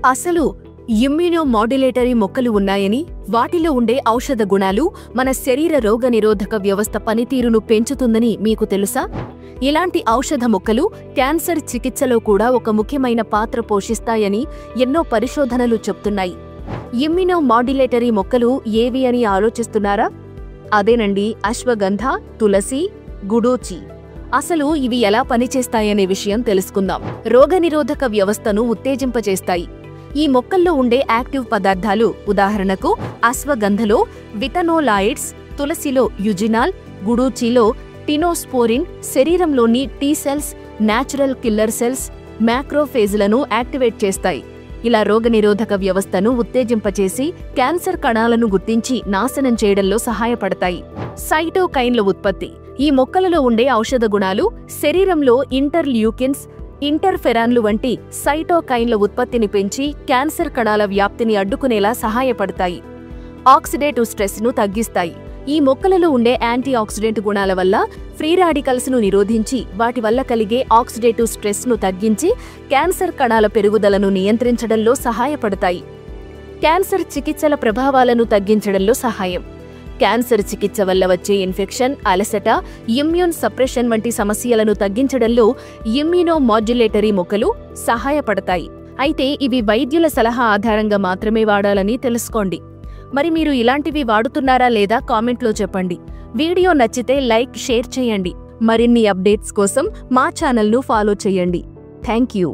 అసలు ఇమ్యూనోమాడ్యులేటరీ మొక్కలు ఉన్నాయని, వాటిలో ఉండే ఔషధ గుణాలు మన శరీర రోగనిరోధక వ్యవస్థ పనితీరును పెంచుతుందని మీకు తెలుసా? ఇలాంటి ఔషధ మొక్కలు క్యాన్సర్ చికిత్సలో కూడా ఒక ముఖ్యమైన పాత్ర పోషిస్తాయని ఎన్నో పరిశోధనలు చెప్తున్నాయి. ఇమ్యూనోమాడ్యులేటరీ మొక్కలు ఏవి అని ఆలోచిస్తున్నారా? అదేనండి అశ్వగంధ, తులసి, గుడూచి. అసలు ఇవి ఎలా పనిచేస్తాయనే విషయం తెలుసుకుందాం. రోగనిరోధక వ్యవస్థను ఉత్తేజింపచేస్తాయి. ఈ మొక్కల్లో ఉండే యాక్టివ్ పదార్థాలు ఉదాహరణకు అశ్వగంధలో విటనోలాయిడ్స్, తులసిలో యుజినాల్, గుడూచిలో టినోస్పోరిన్ శరీరంలోని T cells, natural killer cells, మ్యాక్రోఫేజ్లను యాక్టివేట్ చేస్తాయి. ఇలా రోగనిరోధక వ్యవస్థను ఉత్తేజింపచేసి క్యాన్సర్ కణాలను గుర్తించి నాశనం చేయడంలో సహాయపడతాయి. సైటోకైన్ల ఉత్పత్తి. ఈ మొక్కలలో ఉండే ఔషధ గుణాలు శరీరంలో ఇంటర్ల్యూకిన్స్, ఇంటర్ఫెరాన్లు వంటి సైటోకైన్ల ఉత్పత్తిని పెంచి క్యాన్సర్ కణాల వ్యాప్తిని అడ్డుకునేలా సహాయపడతాయి. ఆక్సిడేటివ్ స్ట్రెస్ను తగ్గిస్తాయి. ఈ మొక్కలలో ఉండే యాంటీ ఆక్సిడెంట్ గుణాల వల్ల ఫ్రీ రాడికల్స్ ను నిరోధించి వాటి వల్ల కలిగే ఆక్సిడేటివ్ స్ట్రెస్ ను తగ్గించి క్యాన్సర్ కణాల పెరుగుదలను నియంత్రించడంలో సహాయపడతాయి. క్యాన్సర్ చికిత్సల ప్రభావాలను తగ్గించడంలో సహాయం. క్యాన్సర్ చికిత్స వల్ల వచ్చే ఇన్ఫెక్షన్, అలసట, ఇమ్యూన్ సప్రెషన్ వంటి సమస్యలను తగ్గించడంలో ఇమ్యూనోమాడ్యులేటరీ మొక్కలు సహాయపడతాయి. అయితే ఇవి వైద్యుల సలహా ఆధారంగా మాత్రమే వాడాలని తెలుసుకోండి. మరి మీరు ఇలాంటివి వాడుతున్నారా లేదా కామెంట్లో చెప్పండి. వీడియో నచ్చితే లైక్, షేర్ చేయండి. మరిన్ని అప్డేట్స్ కోసం మా ఛానల్ను ఫాలో చేయండి. Thank you.